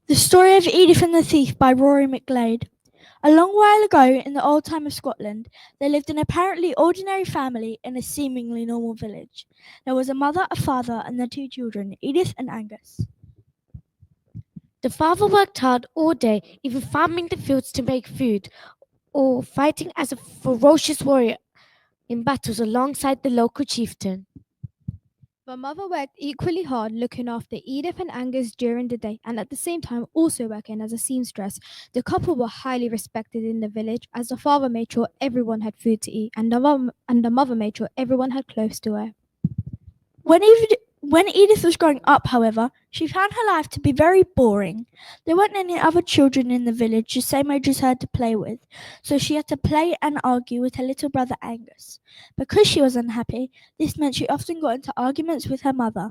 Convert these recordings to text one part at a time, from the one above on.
The Story of Edith and the Thief by Rory McGlade. A long while ago, in the old time of Scotland, there lived an apparently ordinary family in a seemingly normal village. There was a mother, a father, and their two children, Edith and Angus. The father worked hard all day, either farming the fields to make food or fighting as a ferocious warrior in battles alongside the local chieftain. The mother worked equally hard looking after Edith and Angus during the day and at the same time also working as a seamstress. The couple were highly respected in the village as the father made sure everyone had food to eat and the mother made sure everyone had clothes to wear. When Edith was growing up, however, she found her life to be very boring. There weren't any other children in the village the same age as her to play with, so she had to play and argue with her little brother Angus. Because she was unhappy, this meant she often got into arguments with her mother.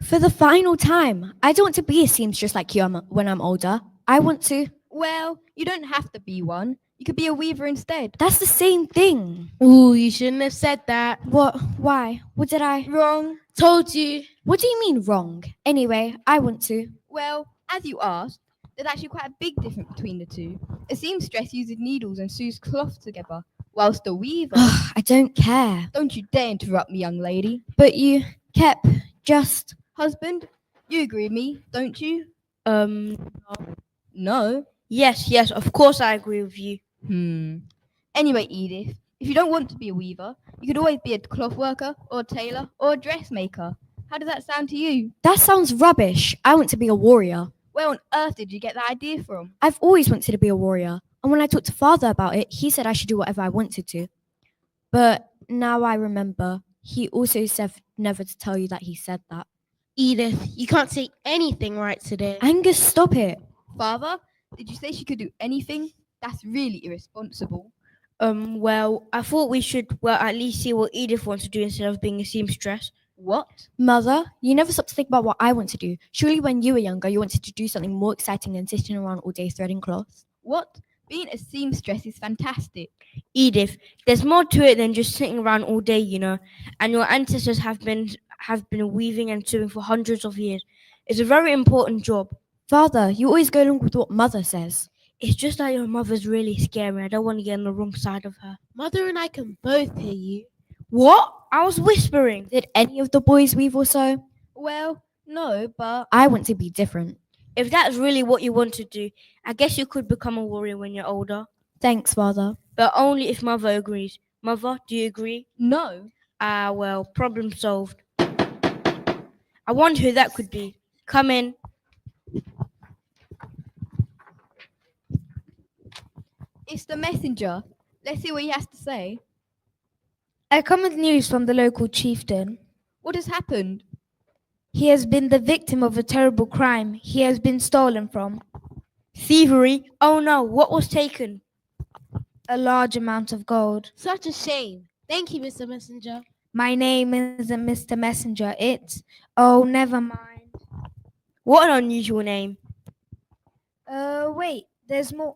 For the final time, I don't want to be a seamstress like you when I'm older. I want to. Well, you don't have to be one. You could be a weaver instead. That's the same thing. Ooh, you shouldn't have said that. What? Why? What did I? Wrong. Told you. What do you mean wrong? Anyway, I want to. Well, as you asked, there's actually quite a big difference between the two. A seamstress uses needles and sews cloth together, whilst a weaver... I don't care. Don't you dare interrupt me, young lady. But you kept just... Husband, you agree with me, don't you? No? Yes, of course I agree with you. Anyway, Edith, if you don't want to be a weaver, you could always be a cloth worker, or a tailor, or a dressmaker. How does that sound to you? That sounds rubbish. I want to be a warrior. Where on earth did you get that idea from? I've always wanted to be a warrior. And when I talked to Father about it, he said I should do whatever I wanted to. But now I remember, he also said never to tell you that he said that. Edith, you can't say anything right today. Angus, stop it. Father, did you say she could do anything? That's really irresponsible. Well, I thought we should, at least see what Edith wants to do instead of being a seamstress. What? Mother, you never stop to think about what I want to do. Surely when you were younger, you wanted to do something more exciting than sitting around all day threading cloth. What? Being a seamstress is fantastic. Edith, there's more to it than just sitting around all day, you know. And your ancestors have been weaving and sewing for hundreds of years. It's a very important job. Father, you always go along with what Mother says. It's just that your mother's really scary. I don't want to get on the wrong side of her. Mother and I can both hear you. What? I was whispering. Did any of the boys weave or so? Well, no, but... I want to be different. If that's really what you want to do, I guess you could become a warrior when you're older. Thanks, Father. But only if Mother agrees. Mother, do you agree? No. Well, problem solved. I wonder who that could be. Come in. It's the messenger. Let's see what he has to say. I come with news from the local chieftain. What has happened? He has been the victim of a terrible crime. He has been stolen from. Thievery? Oh no, what was taken? A large amount of gold. Such a shame. Thank you, Mr. Messenger. My name isn't Mr. Messenger. It's... Oh, never mind. What an unusual name. Wait, there's more.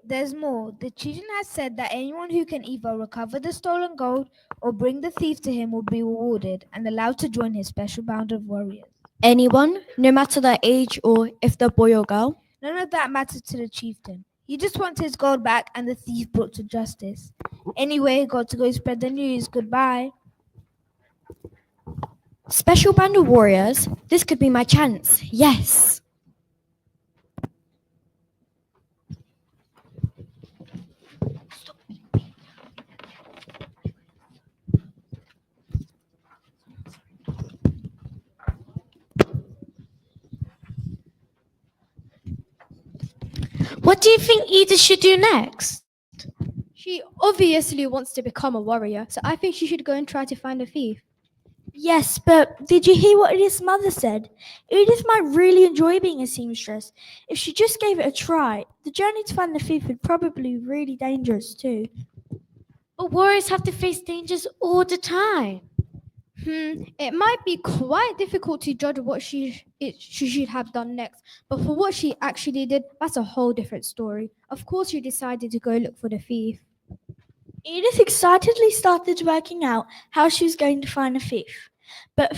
There's more. The chieftain has said that anyone who can either recover the stolen gold or bring the thief to him will be rewarded and allowed to join his special band of warriors. Anyone, no matter their age or if they're boy or girl? None of that matters to the chieftain. He just wants his gold back and the thief brought to justice. Anyway, got to go spread the news. Goodbye. Special band of warriors? This could be my chance. Yes. What do you think Edith should do next? She obviously wants to become a warrior, so I think she should go and try to find a thief. Yes, but did you hear what Edith's mother said? Edith might really enjoy being a seamstress. If she just gave it a try, the journey to find the thief would probably be really dangerous too. But warriors have to face dangers all the time. It might be quite difficult to judge what she should have done next, but for what she actually did, that's a whole different story. Of course, she decided to go look for the thief. Edith excitedly started working out how she was going to find a thief, but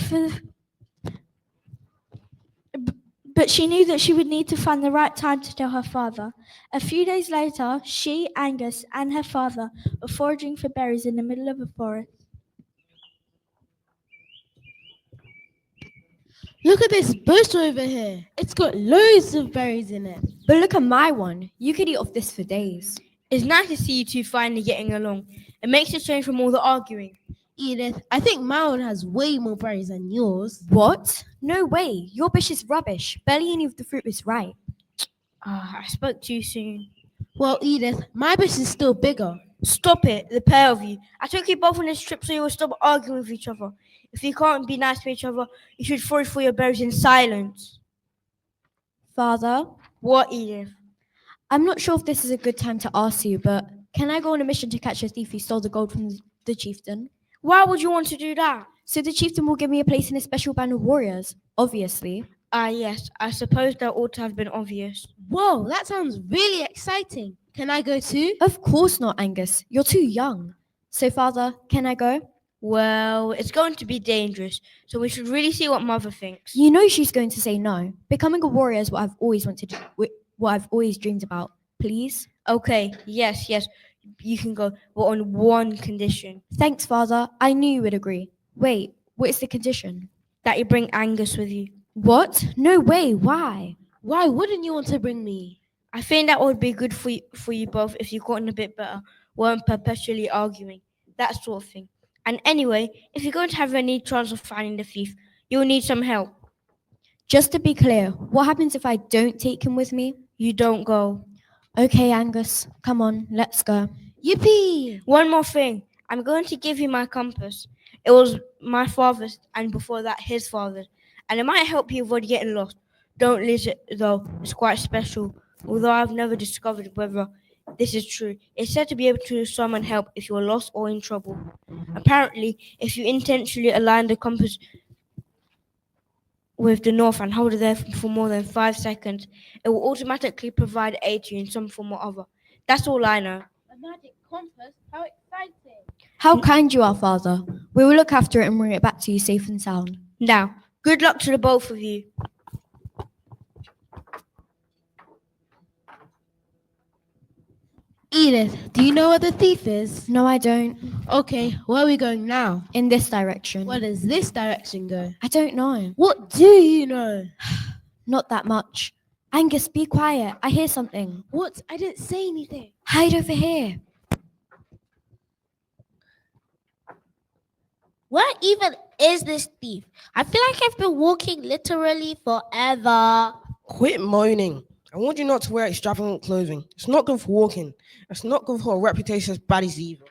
she knew that she would need to find the right time to tell her father. A few days later, she, Angus, and her father were foraging for berries in the middle of a forest. Look at this bush over here. It's got loads of berries in it. But look at my one. You could eat off this for days. It's nice to see you two finally getting along. It makes a change from all the arguing. Edith, I think my one has way more berries than yours. What? No way. Your bush is rubbish. Barely any of the fruit is right. I spoke too soon. Well, Edith, my bush is still bigger. Stop it, the pair of you. I took you both on this trip so you will stop arguing with each other. If you can't be nice to each other, you should forage for your berries in silence. Father, What, Edith? I'm not sure if this is a good time to ask you, but can I go on a mission to catch a thief who stole the gold from the chieftain? Why would you want to do that? So the chieftain will give me a place in a special band of warriors, obviously. Yes, I suppose that ought to have been obvious. Whoa, that sounds really exciting. Can I go too? Of course not, Angus. You're too young. So, Father, can I go? Well, it's going to be dangerous, so we should really see what Mother thinks. You know she's going to say no. Becoming a warrior is what I've always wanted to do, what I've always dreamed about. Please? Okay, yes, you can go, but on one condition. Thanks, Father. I knew you would agree. Wait, what is the condition? That you bring Angus with you. What? No way. Why? Why wouldn't you want to bring me? I think that would be good for you both if you gotten a bit better, weren't perpetually arguing, that sort of thing. And anyway, if you're going to have any chance of finding the thief, you'll need some help. Just to be clear, what happens if I don't take him with me? You don't go. Okay, Angus. Come on, let's go. Yippee! One more thing. I'm going to give you my compass. It was my father's, and before that, his father's. And it might help you avoid getting lost. Don't lose it, though. It's quite special. Although I've never discovered whether this is true. It's said to be able to summon help if you're lost or in trouble. Apparently, if you intentionally align the compass with the north and hold it there for more than 5 seconds, it will automatically provide aid to you in some form or other. That's all I know. A magic compass? How exciting! How kind you are, Father. We will look after it and bring it back to you safe and sound. Now, good luck to the both of you. Edith, do you know where the thief is? No, I don't. Okay, where are we going now? In this direction. Where does this direction go? I don't know. What do you know? Not that much. Angus, be quiet. I hear something. What? I didn't say anything. Hide over here. Where even is this thief? I feel like I've been walking literally forever. Quit moaning. I want you not to wear extravagant clothing. It's not good for walking. It's not good for a reputation as baddies either.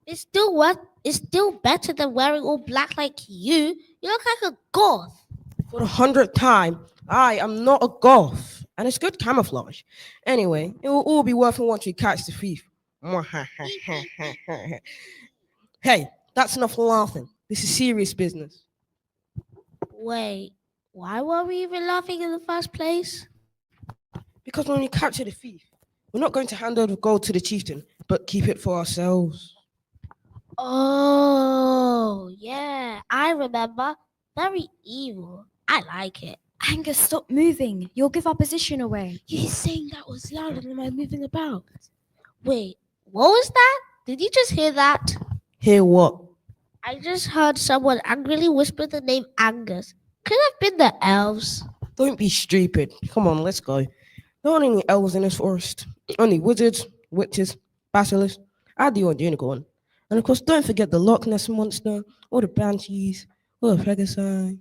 It's still better than wearing all black like you. You look like a goth. For the 100th time, I am not a goth. And it's good camouflage. Anyway, it will all be worth it once we catch the thief. Hey, that's enough laughing. This is serious business. Wait, why were we even laughing in the first place? Because when we capture the thief, we're not going to hand over the gold to the chieftain, but keep it for ourselves. Oh, yeah, I remember. Very evil. I like it. Angus, stop moving. You'll give our position away. You're saying that was louder than my moving about. Wait, what was that? Did you just hear that? Hear what? I just heard someone angrily whisper the name Angus. Could have been the elves. Don't be stupid. Come on, let's go. There aren't any elves in this forest. Only wizards, witches, basilisks, and the odd unicorn. And of course, don't forget the Loch Ness Monster, or the Banshees, or the Pegasi.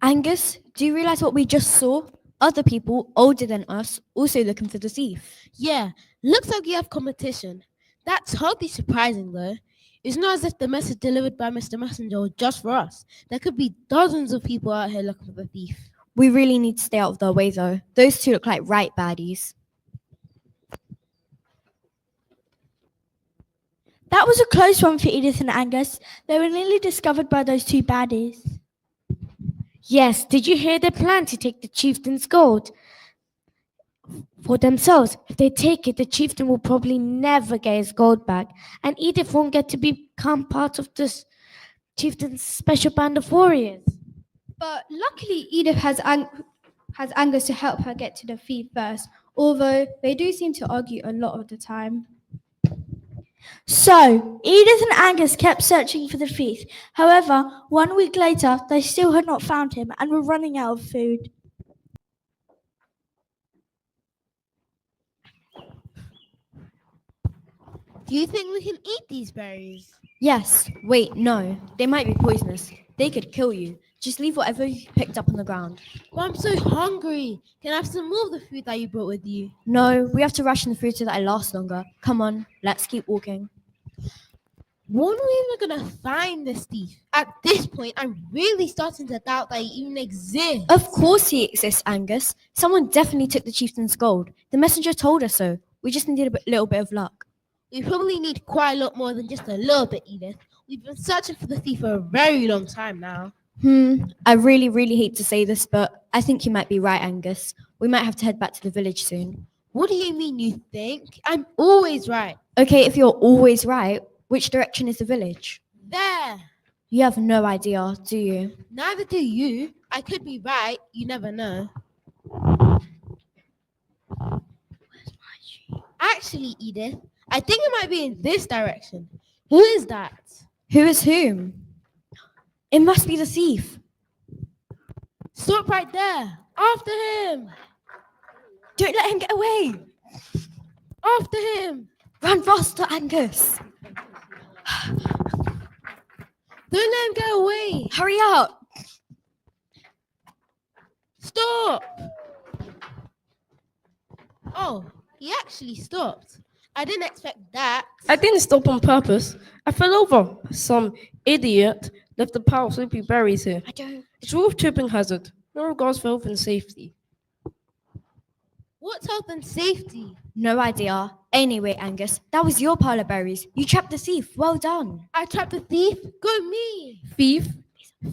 Angus, do you realize what we just saw? Other people older than us also looking for the thief. Yeah, looks like you have competition. That's hardly surprising though. It's not as if the message delivered by Mr. Messenger was just for us. There could be dozens of people out here looking for the thief. We really need to stay out of their way though. Those two look like right baddies. That was a close one for Edith and Angus. They were nearly discovered by those two baddies. Yes, did you hear their plan to take the chieftain's gold? for themselves. If they take it, the chieftain will probably never get his gold back, and Edith won't get to become part of this chieftain's special band of warriors. But luckily, Edith has Angus to help her get to the thief first, although they do seem to argue a lot of the time. So, Edith and Angus kept searching for the thief. However, 1 week later, they still had not found him and were running out of food. Do you think we can eat these berries? Yes. Wait, no. They might be poisonous. They could kill you. Just leave whatever you picked up on the ground. Well, I'm so hungry. Can I have some more of the food that you brought with you? No, we have to ration the food so that it lasts longer. Come on, let's keep walking. When are we even gonna find this thief? At this point, I'm really starting to doubt that he even exists. Of course he exists, Angus. Someone definitely took the chieftain's gold. The messenger told us so. We just needed a little bit of luck. We probably need quite a lot more than just a little bit, Edith. We've been searching for the thief for a very long time now. I really hate to say this, but I think you might be right, Angus. We might have to head back to the village soon. What do you mean you think? I'm always right. Okay, if you're always right, which direction is the village? There. You have no idea, do you? Neither do you. I could be right. You never know. Actually, Edith, I think it might be in this direction. Who is that? Who is whom? It must be the thief. Stop right there. After him. Don't let him get away. After him. Run faster, Angus. Don't let him get away. Hurry up. Stop. Oh, he actually stopped. I didn't expect that. I didn't stop on purpose. I fell over. Some idiot left a pile of sleepy berries here. I don't. It's roof tripping hazard. No regards for health and safety. What's health and safety? No idea. Anyway, Angus, that was your pile of berries. You trapped the thief. Well done. I trapped the thief? Go me. Thief?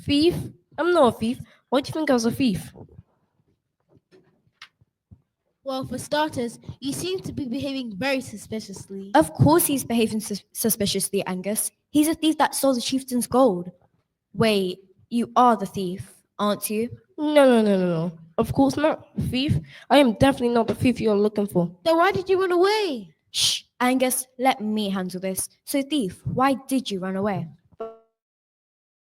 Thief? I'm not a thief. Why do you think I was a thief? Well, for starters, you seem to be behaving very suspiciously. Of course he's behaving suspiciously, Angus. He's a thief that stole the chieftain's gold. Wait, you are the thief, aren't you? No. Of course not. Thief? I am definitely not the thief you're looking for. Then why did you run away? Shh, Angus, let me handle this. So, thief, why did you run away?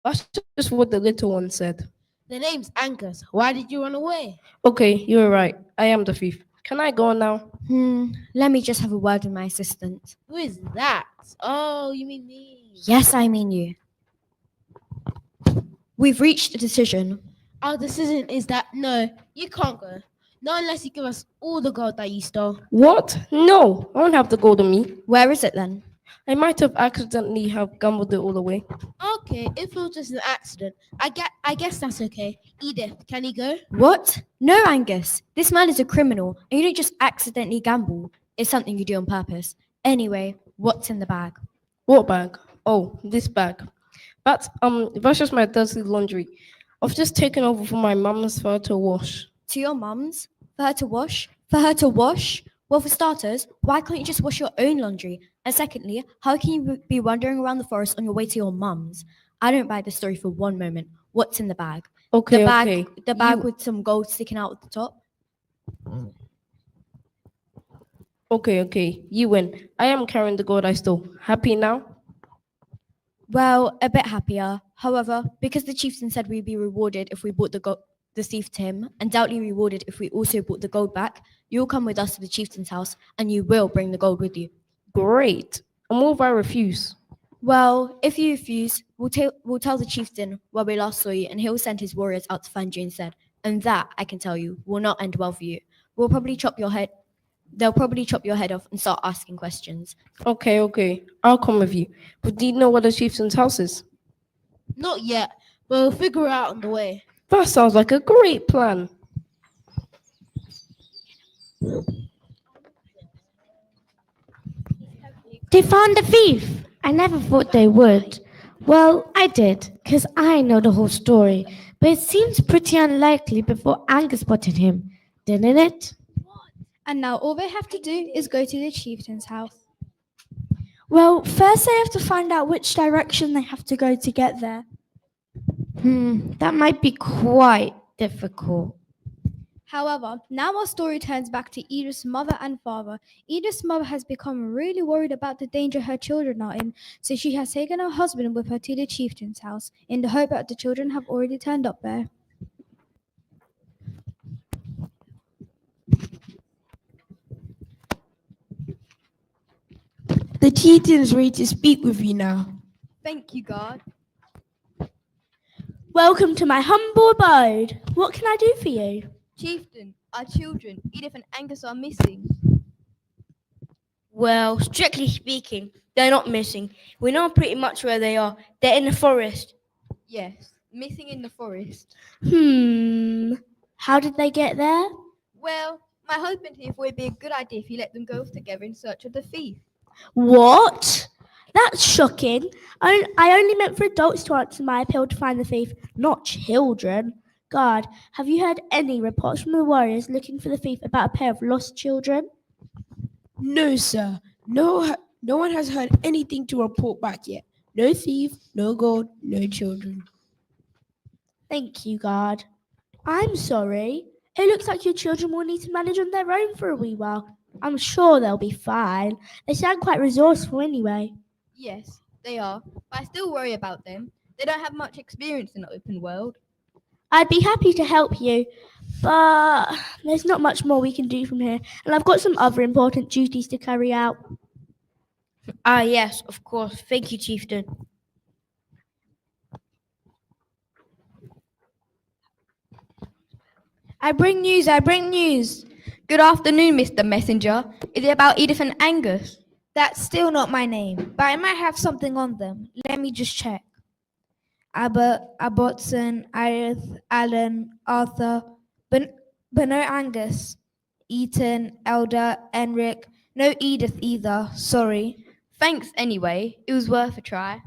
That's just what the little one said. The name's Angus. Why did you run away? Okay, you're right. I am the thief. Can I go now? Let me just have a word with my assistant. Who is that? Oh, you mean me. Yes, I mean you. We've reached a decision. Our decision is that no, you can't go. Not unless you give us all the gold that you stole. What? No, I don't have the gold on me. Where is it then? I might have accidentally have gambled it all away. Okay, if it was just an accident, I guess that's okay. Edith, can he go? What? No, Angus. This man is a criminal, and you don't just accidentally gamble. It's something you do on purpose. Anyway, what's in the bag? What bag? Oh, this bag. That's just my dirty laundry. I've just taken over from my mum's for her to wash. To your mum's? For her to wash? For her to wash? Well, for starters, why can't you just wash your own laundry? And secondly, how can you be wandering around the forest on your way to your mum's? I don't buy this story for one moment. What's in the bag? Okay, The bag with some gold sticking out at the top? Okay. You win. I am carrying the gold I stole. Happy now? Well, a bit happier. However, because the chieftain said we'd be rewarded if we brought the thief to him, and doubly rewarded if we also brought the gold back, you'll come with us to the chieftain's house, and you will bring the gold with you. Great. And what if I refuse? Well, if you refuse, we'll tell the chieftain where we last saw you, and he'll send his warriors out to find you instead. And that, I can tell you, will not end well for you. They'll probably chop your head off and start asking questions. Okay. I'll come with you. But do you know where the chieftain's house is? Not yet, but we'll figure it out on the way. That sounds like a great plan. They found the thief. I never thought they would. Well, I did, because I know the whole story. But it seems pretty unlikely before Angus spotted him, didn't it? And now all they have to do is go to the chieftain's house. Well, first they have to find out which direction they have to go to get there. That might be quite difficult. However, now our story turns back to Edith's mother and father. Edith's mother has become really worried about the danger her children are in, so she has taken her husband with her to the chieftain's house in the hope that the children have already turned up there. The chieftain is ready to speak with you now. Thank you, God. Welcome to my humble abode. What can I do for you? Chieftain, our children, Edith and Angus, are missing. Well, strictly speaking, they're not missing. We know pretty much where they are. They're in the forest. Yes, missing in the forest. How did they get there? Well, my husband here thought it'd be a good idea if you let them go off together in search of the thief. What? That's shocking. I only meant for adults to answer my appeal to find the thief, not children. God, have you heard any reports from the warriors looking for the thief about a pair of lost children? No, sir. No one has heard anything to report back yet. No thief, no gold, no children. Thank you, God. I'm sorry. It looks like your children will need to manage on their own for a wee while. I'm sure they'll be fine. They sound quite resourceful anyway. Yes, they are, but I still worry about them. They don't have much experience in the open world. I'd be happy to help you, but there's not much more we can do from here, and I've got some other important duties to carry out. Ah, yes, of course. Thank you, Chieftain. I bring news. Good afternoon, Mr. Messenger. Is it about Edith and Angus? That's still not my name, but I might have something on them. Let me just check. Abbotson, Edith, Alan, Arthur, but no Angus. Eaton, Elder, Enric, no Edith either, sorry. Thanks anyway. It was worth a try.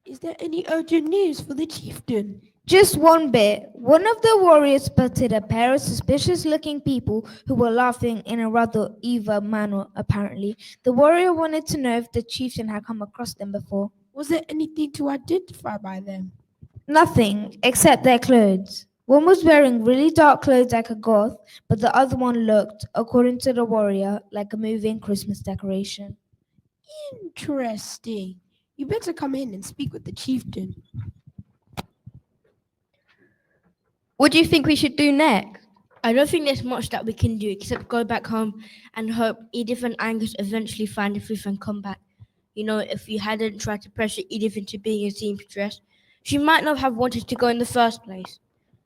Is there any urgent news for the chieftain? Just one bit. One of the warriors spotted a pair of suspicious-looking people who were laughing in a rather evil manner, apparently. The warrior wanted to know if the chieftain had come across them before. Was there anything to identify by them? Nothing, except their clothes. One was wearing really dark clothes like a goth, but the other one looked, according to the warrior, like a moving Christmas decoration. Interesting. You better come in and speak with the chieftain. What do you think we should do next? I don't think there's much that we can do except go back home and hope Edith and Angus eventually find the thief and come back. You know, if you hadn't tried to pressure Edith into being a seamstress, she might not have wanted to go in the first place.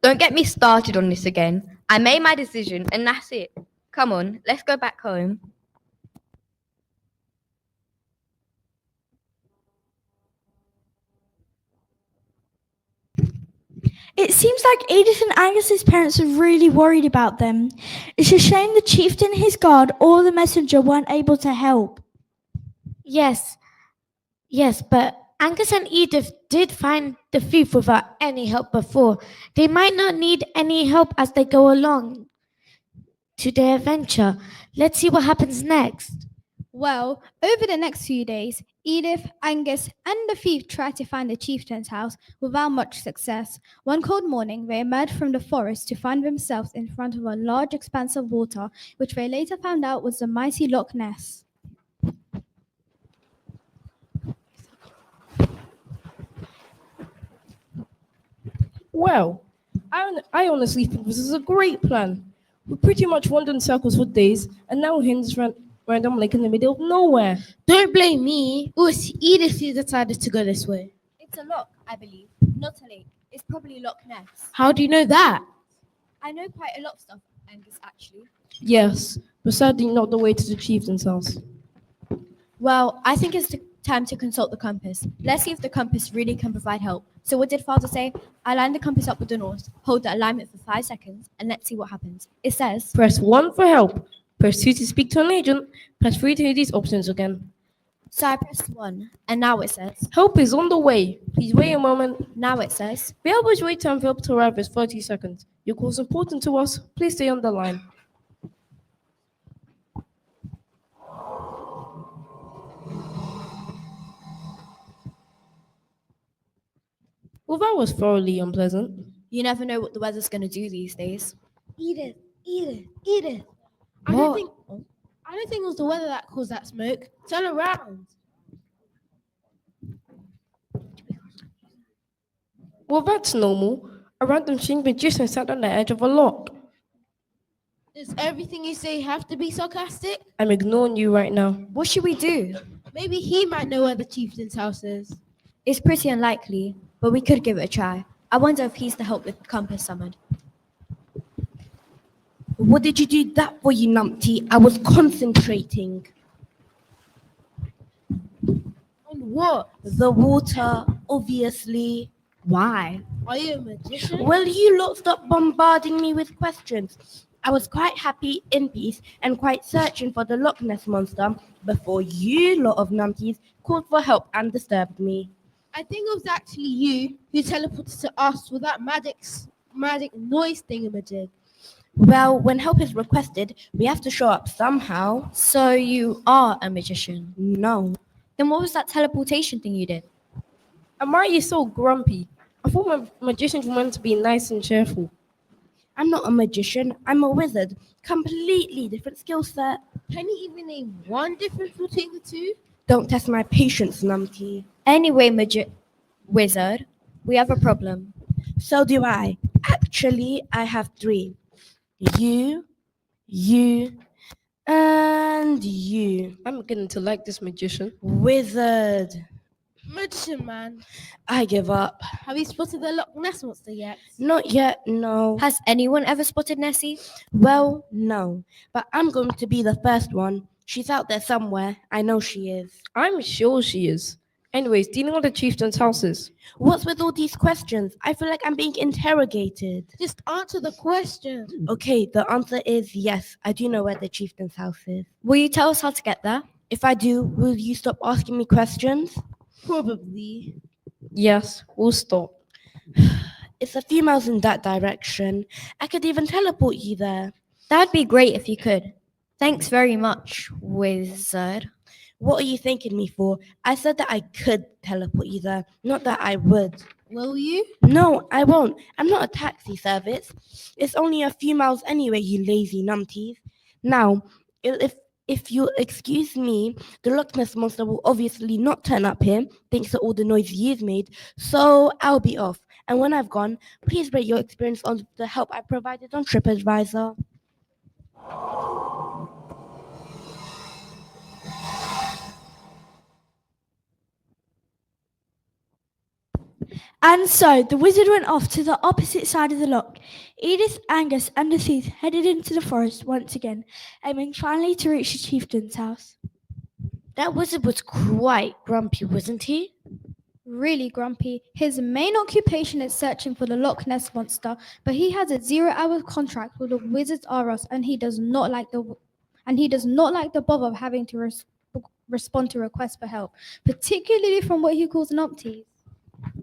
Don't get me started on this again. I made my decision and that's it. Come on, let's go back home. It seems like Edith and Angus's parents are really worried about them. It's a shame the chieftain, his guard, or the messenger weren't able to help. Yes, but Angus and Edith did find the thief without any help before. They might not need any help as they go along to their adventure. Let's see what happens next. Well, over the next few days, Edith, Angus, and the thief tried to find the chieftain's house without much success. One cold morning, they emerged from the forest to find themselves in front of a large expanse of water, which they later found out was the mighty Loch Ness. Well, I honestly think this is a great plan. We pretty much wandered in circles for days, and now we're in this random lake in the middle of nowhere. Don't blame me. It was Edith who decided to go this way. It's a loch, I believe, not a lake. It's probably Loch Ness. How do you know that? I know quite a lot of stuff, Angus, actually. Yes, but sadly not the way to the chieftain's house. Well, I think it's time to consult the compass. Let's see if the compass really can provide help. So what did Father say? I line the compass up with the north, hold the alignment for 5 seconds, and let's see what happens. It says, Press 1 for help. Press 2 to speak to an agent. Press 3 to hear these options again. So I pressed 1, and now it says, Help is on the way. Please wait a moment. now it says, The average wait time for help to arrive is 30 seconds. Your call is important to us. Please stay on the line. Well, that was thoroughly unpleasant. you never know what the weather's going to do these days. Edith. I What? don't think it was the weather that caused that smoke. Turn around. Well, that's normal. A random strange magician sat on the edge of a lock. Does everything you say have to be sarcastic? I'm ignoring you right now. What should we do? Maybe he might know where the chieftain's house is. It's pretty unlikely, but we could give it a try. I wonder if he's the help with compass summoned. What did you do that for, you numpty? I was concentrating. On what? The water, obviously. Why? Are you a magician? Will you lot stop bombarding me with questions? I was quite happy in peace and quite searching for the Loch Ness monster before you lot of numpties called for help and disturbed me. I think it was actually you who teleported to us with that magic noise thingamajig. Well, when help is requested, we have to show up somehow. So you are a magician. No. Then what was that teleportation thing you did? And why are you so grumpy? I thought magicians were meant to be nice and cheerful. I'm not a magician, I'm a wizard. Completely different skill set. Can you even name one difference between the two? Don't test my patience, numpty. Anyway, wizard, we have a problem. So do I. Actually, I have 3. You, and you. I'm beginning to like this magician. Wizard. Magician man, I give up. have you spotted the Loch Ness monster yet? Not yet, no. Has anyone ever spotted Nessie? Well, no. But I'm going to be the first one. She's out there somewhere. I know she is. I'm sure she is. Anyways, do you know what the chieftain's house is? What's with all these questions? I feel like I'm being interrogated. Just answer the question. Okay, the answer is yes. I do know where the chieftain's house is. Will you tell us how to get there? If I do, will you stop asking me questions? Probably. Yes, we'll stop. It's a few miles in that direction. I could even teleport you there. That'd be great if you could. Thanks very much, wizard. What are you thanking me for? I said that I could teleport you there, not that I would. Will you? No, I won't. I'm not a taxi service. It's only a few miles anyway, you lazy numpties. Now, if you'll excuse me, the Loch Ness monster will obviously not turn up here, thanks to all the noise you've made, so I'll be off. And when I've gone, please rate your experience on the help I provided on TripAdvisor. And so the wizard went off to the opposite side of the loch. Edith, Angus, and the thief headed into the forest once again, aiming finally to reach the chieftain's house. That wizard was quite grumpy, wasn't he? Really grumpy. His main occupation is searching for the Loch Ness monster, but he has a 0-hour contract with the Wizards R Us, and he does not like the bother of having to respond to requests for help, particularly from what he calls numpties.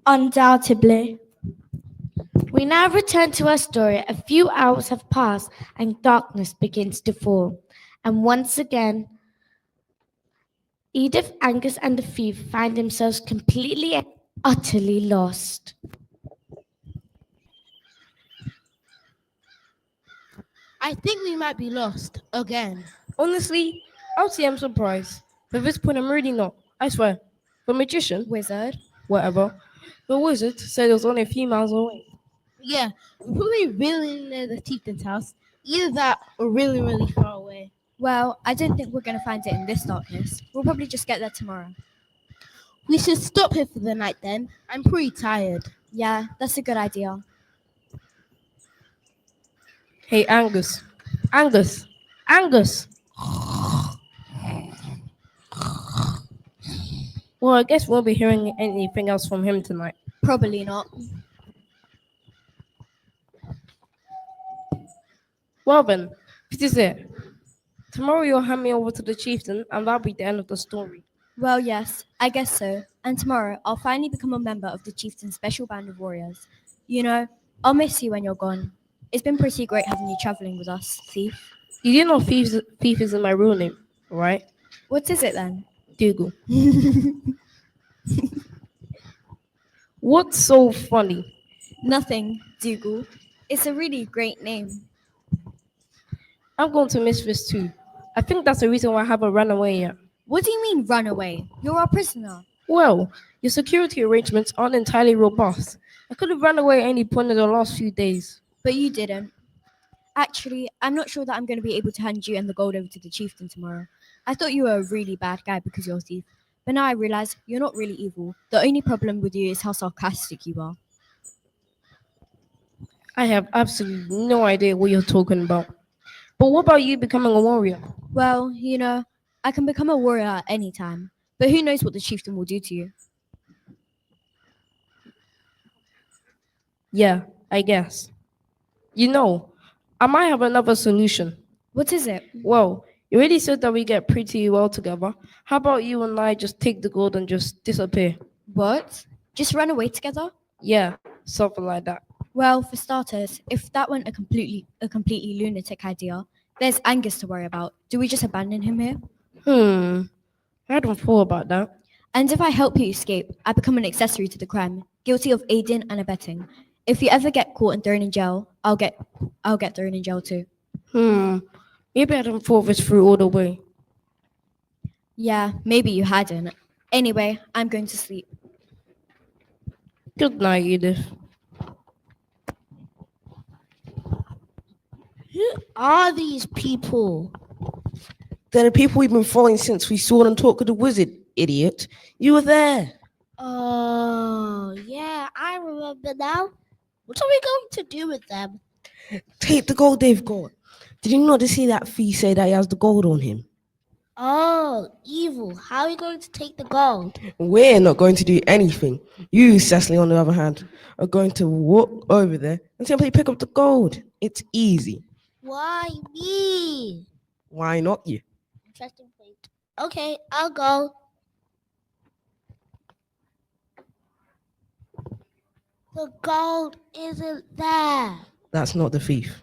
Undoubtedly. We now return to our story. A few hours have passed and darkness begins to fall. And once again, Edith, Angus, and the thief find themselves completely and utterly lost. I think we might be lost again. Honestly, I'll say I'm surprised. But at this point, I'm really not. I swear. The magician, Wizard. whatever, the wizard said it was only a few miles away. Yeah, we're probably really near the chieftain's house. Either that or really, really far away. Well, I don't think we're going to find it in this darkness. We'll probably just get there tomorrow. We should stop here for the night then. I'm pretty tired. Yeah, that's a good idea. Hey, Angus. Angus. Angus. Well, I guess we'll be hearing anything else from him tonight. Probably not. Well then, this is it. Tomorrow you'll hand me over to the chieftain and that'll be the end of the story. Well, yes, I guess so. And tomorrow, I'll finally become a member of the chieftain's special band of warriors. You know, I'll miss you when you're gone. It's been pretty great having you traveling with us, Thief. You didn't know Thief isn't my real name, right? What is it then? Dougal. What's so funny? Nothing, Dougal. It's a really great name. I'm going to miss this too. I think that's the reason why I haven't run away yet. What do you mean, run away? You're our prisoner. Well, your security arrangements aren't entirely robust. I could have run away at any point in the last few days. But you didn't. Actually, I'm not sure that I'm going to be able to hand you and the gold over to the chieftain tomorrow. I thought you were a really bad guy because you're a thief. But now I realize you're not really evil. The only problem with you is how sarcastic you are. I have absolutely no idea what you're talking about. But what about you becoming a warrior? Well, you know, I can become a warrior at any time. But who knows what the chieftain will do to you? Yeah, I guess. You know, I might have another solution. What is it? Well, you already said that we get pretty well together. How about you and I just take the gold and just disappear? What? Just run away together? Yeah, something like that. Well, for starters, if that weren't a completely lunatic idea, there's Angus to worry about. Do we just abandon him here? I hadn't thought about that. And if I help you escape, I become an accessory to the crime, guilty of aiding and abetting. If you ever get caught and thrown in jail, I'll get thrown in jail too. Maybe I hadn't thought this through all the way. Yeah, maybe you hadn't. Anyway, I'm going to sleep. Good night, Edith. Who are these people? They're the people we've been following since we saw them talk with the wizard, idiot. You were there. Oh, yeah, I remember now. What are we going to do with them? Take the gold they've got. Did you not just see that thief say that he has the gold on him? Oh, evil. How are we going to take the gold? We're not going to do anything. You, Cecily, on the other hand, are going to walk over there and simply pick up the gold. It's easy. Why me? Why not you? Interesting point. Okay, I'll go. The gold isn't there. That's not the thief.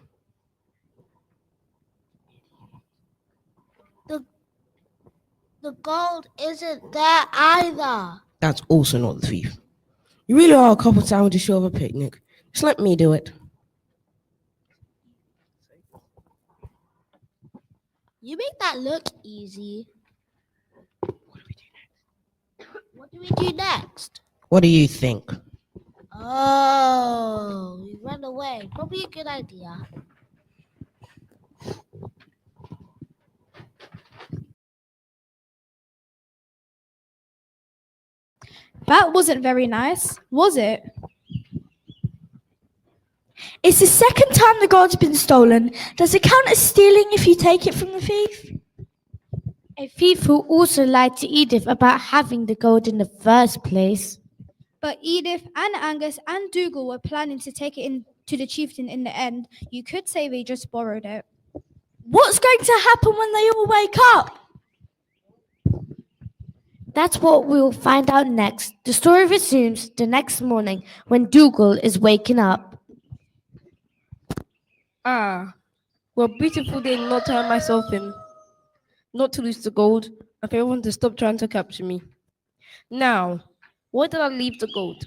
The gold isn't there either. That's also not the thief. You really are a couple sandwiches short of a picnic. Just let me do it. You make that look easy. What do we do next? What do you think? Oh, we run away. Probably a good idea. That wasn't very nice, was it? It's the second time the gold's been stolen. Does it count as stealing if you take it from the thief? A thief who also lied to Edith about having the gold in the first place. But Edith and Angus and Dougal were planning to take it in to the chieftain in the end. You could say they just borrowed it. What's going to happen when they all wake up? That's what we'll find out next. The story resumes the next morning when Dougal is waking up. Well, beautiful day not to have myself in. Not to lose the gold, and for everyone to stop trying to capture me. Now, where did I leave the gold?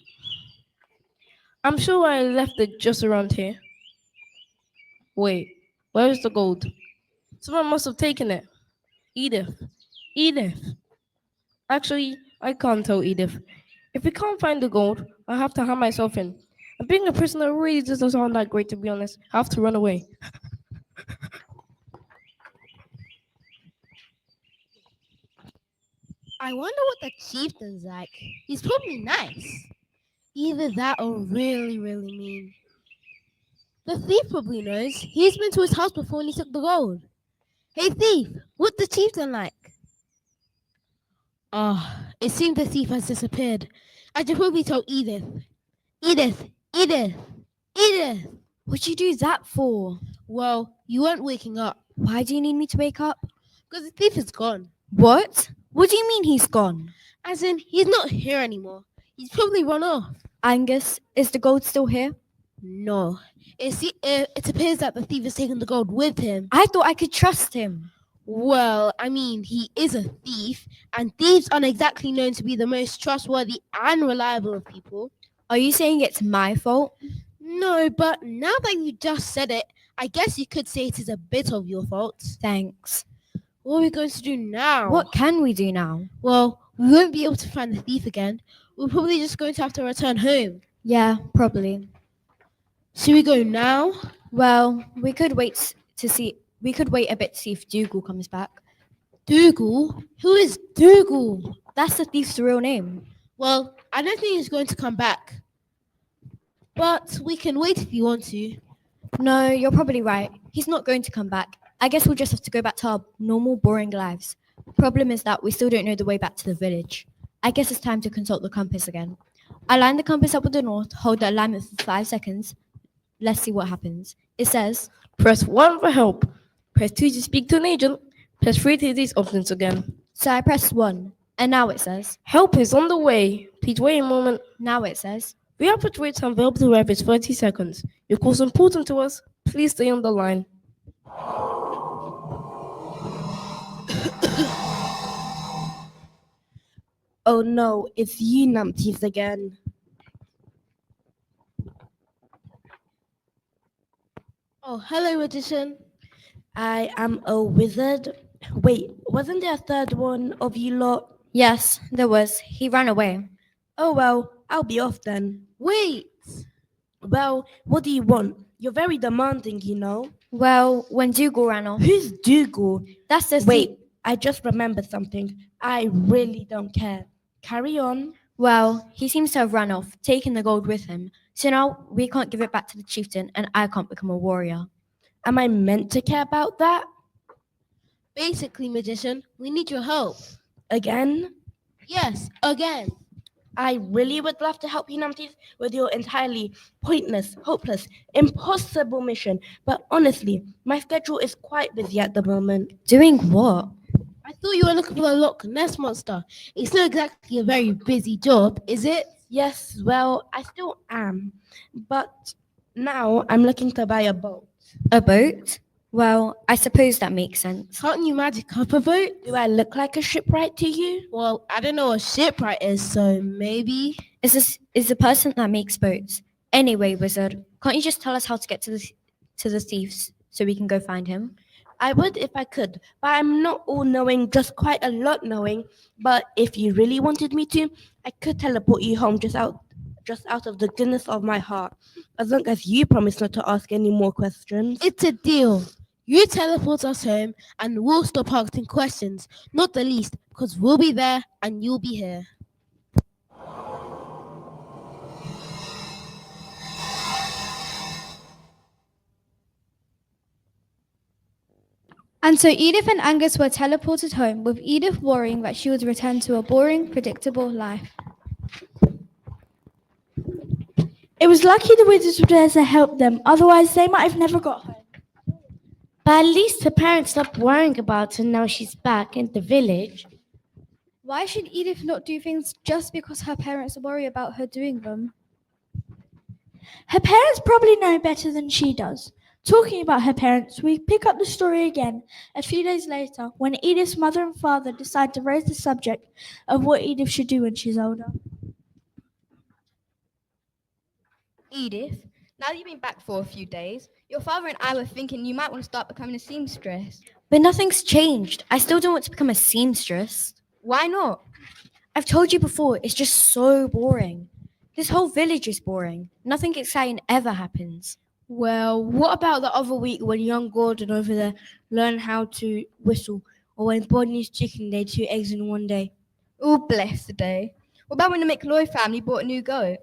I'm sure I left it just around here. Wait, where is the gold? Someone must have taken it. Edith. Actually, I can't tell Edith. If we can't find the gold, I'll have to hand myself in. And being a prisoner really doesn't sound that great, to be honest. I have to run away. I wonder what the chieftain's like. He's probably nice. Either that or really, really mean. The thief probably knows. He's been to his house before and he took the gold. Hey thief, what's the chieftain like? It seems the thief has disappeared. I should probably tell Edith. Edith! What'd you do that for? Well, you weren't waking up Why do you need me to wake up? because the thief is gone. What? What do you mean he's gone? As in, he's not here anymore. He's probably run off. Angus, is the gold still here? No. It appears that the thief has taken the gold with him. I thought I could trust him. Well, I mean, he is a thief, and thieves aren't exactly known to be the most trustworthy and reliable of people. Are you saying it's my fault? No, but now that you just said it, I guess you could say it is a bit of your fault. Thanks. What are we going to do now? What can we do now? Well, we won't be able to find the thief again. We're probably just going to have to return home. Yeah, probably. Should we go now? Well, we could wait a bit to see if Dougal comes back. Dougal? Who is Dougal? That's the thief's real name. Well, I don't think he's going to come back. But we can wait if you want to. No, you're probably right. He's not going to come back. I guess we'll just have to go back to our normal, boring lives. Problem is that we still don't know the way back to the village. I guess it's time to consult the compass again. I line the compass up with the north, hold the alignment for 5 seconds. Let's see what happens. It says, Press 1 for help. Press 2 to speak to an agent. Press 3 to do these options again. so I pressed 1, and now it says, Help is on the way. Please wait a moment. now it says, We have put wait time available to arrive is 30 seconds. Your call is important to us. Please stay on the line. Oh no, it's you numpties again. Oh, hello, magician. I am a wizard. Wait, wasn't there a third one of you lot? yes, there was. He ran away. Oh well, I'll be off then. Wait. Well, what do you want? You're very demanding, you know. Well, when Dougal ran off, Who's Dougal? that's the Wait, I just remembered something. I really don't care. Carry on. Well, he seems to have run off, taken the gold with him. So now we can't give it back to the chieftain, and I can't become a warrior. Am I meant to care about that? Basically, magician, we need your help. Again? Yes, again. I really would love to help you numpties with your entirely pointless, hopeless, impossible mission. But honestly, my schedule is quite busy at the moment. Doing what? I thought you were looking for the Loch Ness monster. It's not exactly a very busy job, is it? Yes, well, I still am. But now I'm looking to buy a boat. A boat? Well, I suppose that makes sense. Can't you magic up a boat? Do I look like a shipwright to you? Well, I don't know what shipwright is, so maybe. Is the person that makes boats? Anyway, wizard, can't you just tell us how to get to the thieves so we can go find him? I would if I could, but I'm not all knowing, just quite a lot knowing. But if you really wanted me to, I could teleport you home just out of the goodness of my heart. As long as you promise not to ask any more questions. It's a deal. You teleport us home and we'll stop asking questions, not the least, because we'll be there and you'll be here. And so Edith and Angus were teleported home, with Edith worrying that she would return to a boring, predictable life. It was lucky the wizards were there to help them, otherwise they might have never got home. But at least her parents stopped worrying about her now she's back in the village. Why should Edith not do things just because her parents worry about her doing them? Her parents probably know better than she does. Talking about her parents, we pick up the story again a few days later when Edith's mother and father decide to raise the subject of what Edith should do when she's older. Edith, now that you've been back for a few days, your father and I were thinking you might want to start becoming a seamstress. But nothing's changed. I still don't want to become a seamstress. Why not? I've told you before, it's just so boring. This whole village is boring. Nothing exciting ever happens. Well, what about the other week when young Gordon over there learned how to whistle, or when Bodney's chicken laid 2 eggs in one day? Oh, bless the day. What about when the McLoy family bought a new goat?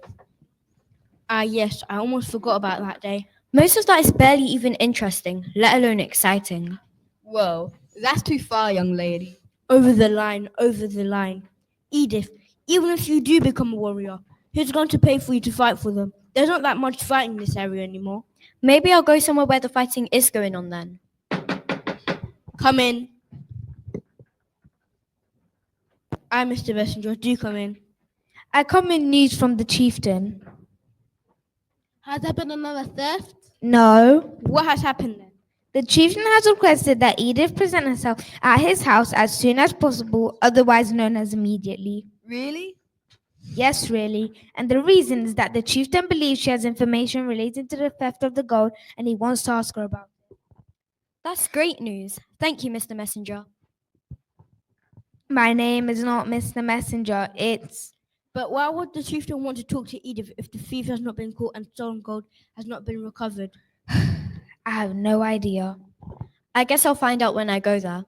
Yes, I almost forgot about that day. Most of that is barely even interesting, let alone exciting. Whoa, that's too far, young lady. Over the line, over the line. Edith, even if you do become a warrior, who's going to pay for you to fight for them? There's not that much fighting in this area anymore. Maybe I'll go somewhere where the fighting is going on then. Come in. I, Mr. Messenger, do come in. I come in news from the chieftain. Has there been another theft? No. What has happened then? The chieftain has requested that Edith present herself at his house as soon as possible, otherwise known as immediately. Really? Yes, really. And the reason is that the chieftain believes she has information related to the theft of the gold and he wants to ask her about it. That's great news. Thank you, Mr. Messenger. My name is not Mr. Messenger, it's... But why would the chieftain want to talk to Edith if the thief has not been caught and stolen gold has not been recovered? I have no idea. I guess I'll find out when I go there.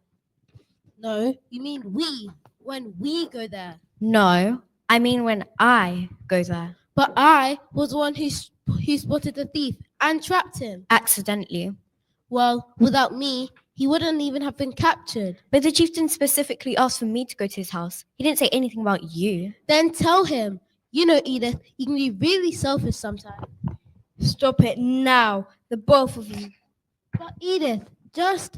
No, you mean we, when we go there. No, I mean when I go there. But I was the one who spotted the thief and trapped him. Accidentally. Well, without me, he wouldn't even have been captured. But the chieftain specifically asked for me to go to his house. He didn't say anything about you. Then tell him. You know, Edith, you can be really selfish sometimes. Stop it now, the both of you. But Edith, just...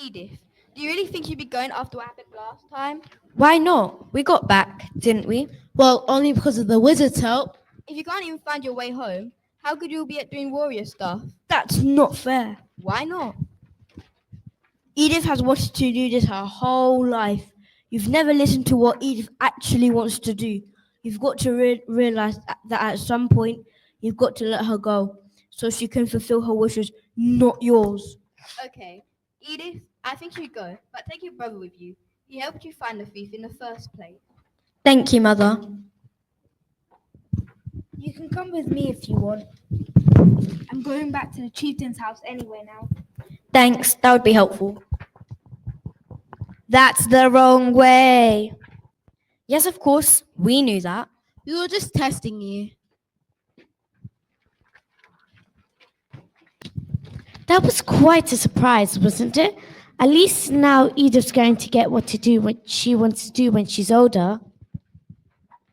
Edith, do you really think you'd be going after what happened last time? Why not? We got back, didn't we? Well, only because of the wizard's help. If you can't even find your way home, how could you be at doing warrior stuff? That's not fair. Why not? Edith has wanted to do this her whole life. You've never listened to what Edith actually wants to do. You've got to realize that at some point, you've got to let her go so she can fulfill her wishes, not yours. Okay, Edith, I think you go, but take your brother with you. He helped you find the thief in the first place. Thank you, Mother. You can come with me if you want. I'm going back to the chieftain's house anyway now. Thanks, that would be helpful. That's the wrong way. Yes, of course, we knew that. We were just testing you. That was quite a surprise, wasn't it? At least now Edith's going to get what she wants to do when she's older.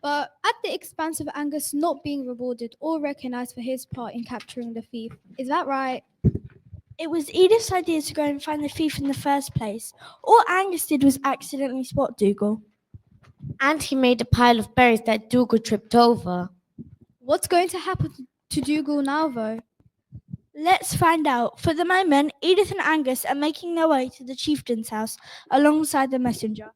But at the expense of Angus not being rewarded or recognized for his part in capturing the thief. Is that right? It was Edith's idea to go and find the thief in the first place. All Angus did was accidentally spot Dougal. And he made a pile of berries that Dougal tripped over. What's going to happen to Dougal now, though? Let's find out. For the moment, Edith and Angus are making their way to the chieftain's house alongside the messenger.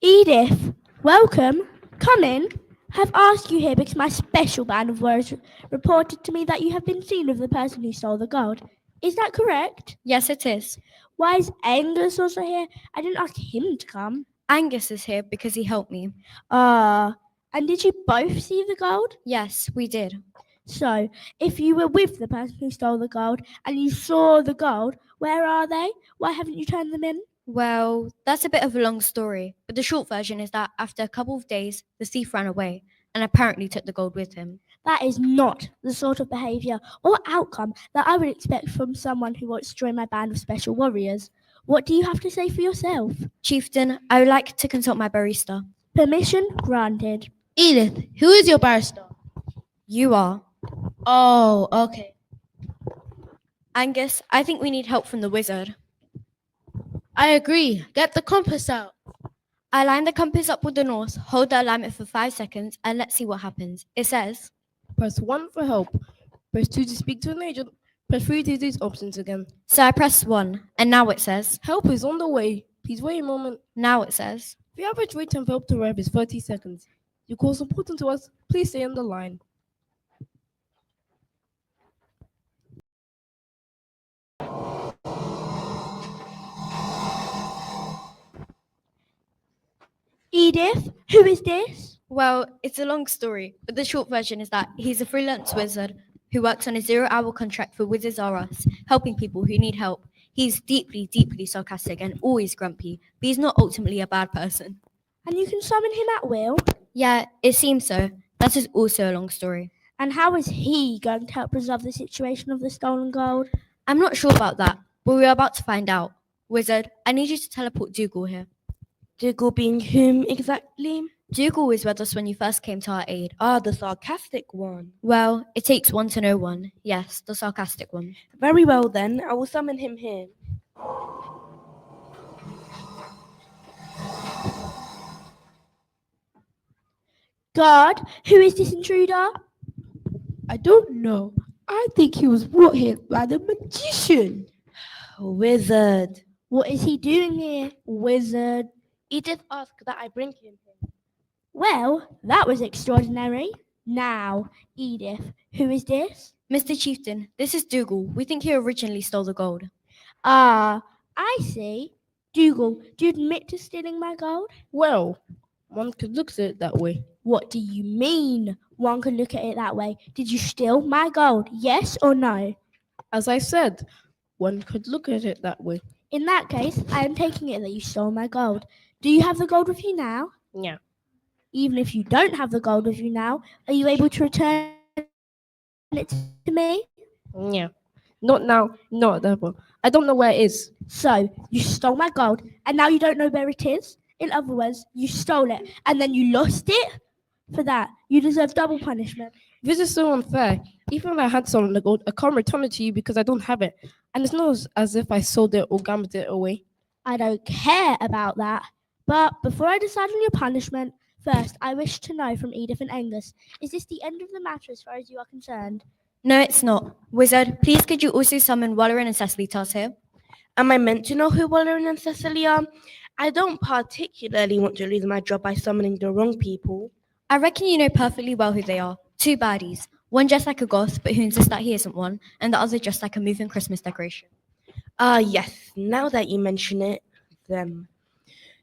Edith, welcome. Come in. I've asked you here because my special band of warriors reported to me that you have been seen with the person who stole the gold. Is that correct? Yes, it is. Why is Angus also here? I didn't ask him to come. Angus is here because he helped me. And did you both see the gold? Yes, we did. So, if you were with the person who stole the gold and you saw the gold, where are they? Why haven't you turned them in? Well, that's a bit of a long story, but the short version is that after a couple of days, the thief ran away and apparently took the gold with him. That is not the sort of behaviour or outcome that I would expect from someone who wants to join my band of special warriors. What do you have to say for yourself? Chieftain, I would like to consult my barista. Permission granted. Edith, who is your barrister? You are. Oh, okay. Angus, I think we need help from the wizard. I agree. Get the compass out. I line the compass up with the north, hold the alignment for 5 seconds, and let's see what happens. It says, Press 1 for help. Press 2 to speak to an agent. Press 3 to use these options again. so I press 1, and now it says, Help is on the way. Please wait a moment. now it says, The average wait time for help to arrive is 30 seconds. Your call is important to us. Please stay on the line. Edith, who is this? well, it's a long story, but the short version is that he's a freelance wizard who works on a 0-hour contract for Wizards R Us, helping people who need help. He's deeply, deeply sarcastic and always grumpy, but he's not ultimately a bad person. And you can summon him at will? Yeah, it seems so. That is also a long story. And how is he going to help resolve the situation of the stolen gold? I'm not sure about that, but we're about to find out. Wizard, I need you to teleport Dougal here. Dougal being whom exactly? Dougal was with us when you first came to our aid. Ah, the sarcastic one. Well, it takes one to know one. Yes, the sarcastic one. Very well then, I will summon him here. Guard, who is this intruder? I don't know. I think he was brought here by the magician. Wizard. What is he doing here, wizard? Edith asked that I bring him here. Well, that was extraordinary. Now, Edith, who is this? Mr. Chieftain, this is Dougal. We think he originally stole the gold. Ah, I see. Dougal, do you admit to stealing my gold? Well, one could look at it that way. What do you mean? One can look at it that way. Did you steal my gold? Yes or no? As I said, one could look at it that way. In that case, I am taking it that you stole my gold. Do you have the gold with you now? Yeah. Even if you don't have the gold with you now, are you able to return it to me? Yeah. Not now, not ever. I don't know where it is. So, you stole my gold, and now you don't know where it is? In other words, you stole it, and then you lost it? For that, you deserve double punishment. This is so unfair. Even if I had stolen the gold, I can't return it to you because I don't have it. And it's not as if I sold it or gambled it away. I don't care about that. But before I decide on your punishment, first, I wish to know from Edith and Angus, is this the end of the matter as far as you are concerned? No, it's not. Wizard, please could you also summon Wallerin and Cecily to us here? Am I meant to know who Wallerin and Cecily are? I don't particularly want to lose my job by summoning the wrong people. I reckon you know perfectly well who they are. Two baddies. One dressed like a goth, but who insists that he isn't one, and the other just like a moving Christmas decoration. Ah, yes. Now that you mention it, them.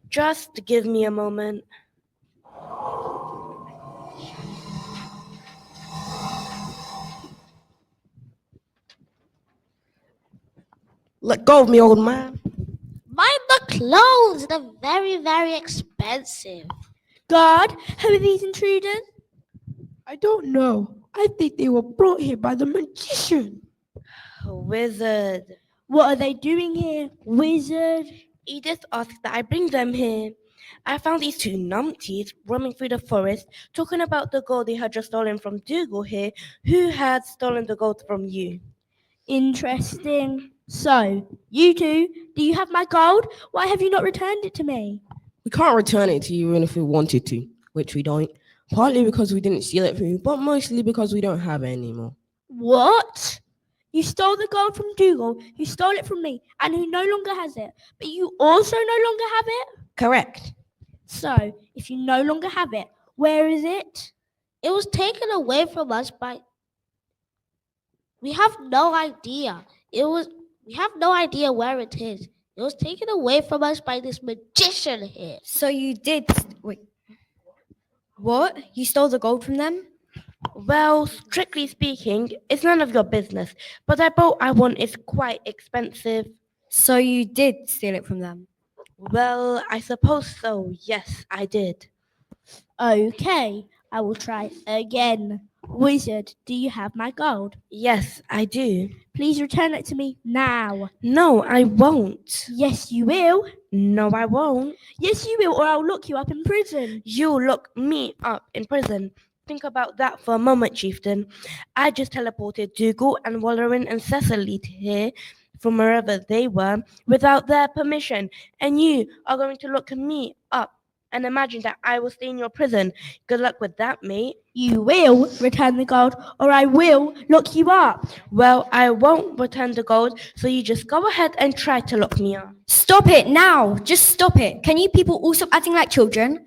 Just give me a moment. Let go of me, old man. Mind the clothes, they're very, very expensive. Guard, who are these intruders? I don't know. I think they were brought here by the magician. Wizard. What are they doing here, wizard? Edith asked that I bring them here. I found these two numpties roaming through the forest, talking about the gold they had just stolen from Dougal here, who had stolen the gold from you. Interesting. So, you two, do you have my gold? Why have you not returned it to me? We can't return it to you even if we wanted to, which we don't. Partly because we didn't steal it from you, but mostly because we don't have it anymore. What? You stole the gold from Dougal, who stole it from me, and who no longer has it. But you also no longer have it? Correct. So, if you no longer have it, where is it? It was taken away from us by. We have no idea. We have no idea where it is. It was taken away from us by this magician here. So you did. Wait. What? You stole the gold from them? Well, strictly speaking, it's none of your business, but the boat I want is quite expensive. So you did steal it from them? Well, I suppose so. Yes, I did. Okay, I will try again. Wizard, do you have my gold? Yes, I do. Please return it to me now. No, I won't. Yes, you will. No, I won't. Yes, you will, or I'll lock you up in prison. You lock me up in prison. Think about that for a moment, Chieftain. I just teleported Dougal and Wallerin and Cecily here from wherever they were without their permission, and you are going to lock me up and imagine that I will stay in your prison. Good luck with that, mate. You will return the gold, or I will lock you up. Well, I won't return the gold, so you just go ahead and try to lock me up. Stop it now! Just stop it. Can you people all stop acting like children?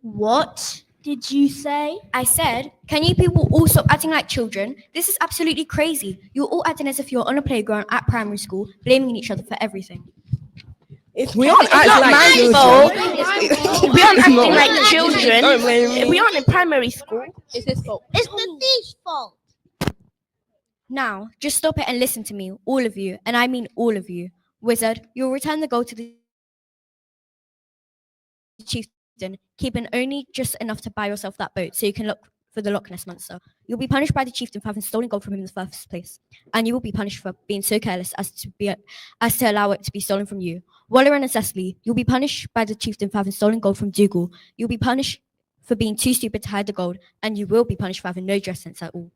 What did you say? I said, can you people all stop acting like children? This is absolutely crazy. You're all acting as if you're on a playground at primary school, blaming each other for everything. We aren't acting like children. We aren't acting like Don't children. blame me. We aren't in primary school. It's his fault. It's the thief's fault. Now, just stop it and listen to me, all of you, and I mean all of you. Wizard, you'll return the gold to the chieftain, keeping only just enough to buy yourself that boat so you can look for the Loch Ness Monster. You'll be punished by the chieftain for having stolen gold from him in the first place. And you will be punished for being so careless as to allow it to be stolen from you. Waller and Cecily, you'll be punished by the chieftain for having stolen gold from Dougal. You'll be punished for being too stupid to hide the gold, and you will be punished for having no dress sense at all.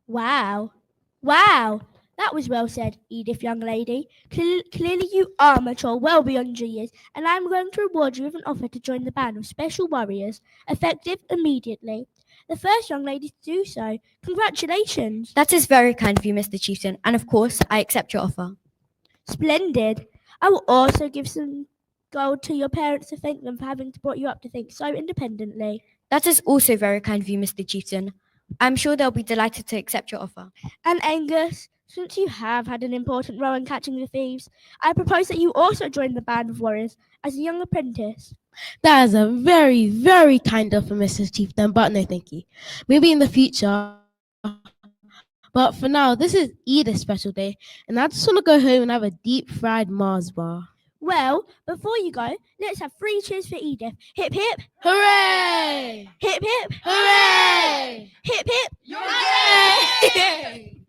Wow. Wow. That was well said, Edith, young lady. Clearly you are mature, well beyond your years, and I'm going to reward you with an offer to join the band of special warriors, effective immediately. The first young lady to do so. Congratulations. That is very kind of you, Mr. Chieftain, and of course, I accept your offer. Splendid. I will also give some gold to your parents to thank them for having brought you up to think so independently. That is also very kind of you, Mr. Chieftain. I'm sure they'll be delighted to accept your offer. And Angus, since you have had an important role in catching the thieves, I propose that you also join the band of warriors as a young apprentice. That is a very, very kind offer, Mrs. Chieftain, but no thank you. Maybe in the future. But for now, this is Edith's special day, and I just want to go home and have a deep fried Mars bar. Well, before you go, let's have 3 cheers for Edith. Hip hip. Hooray! Hip hip. Hooray! Hip hip. Hooray!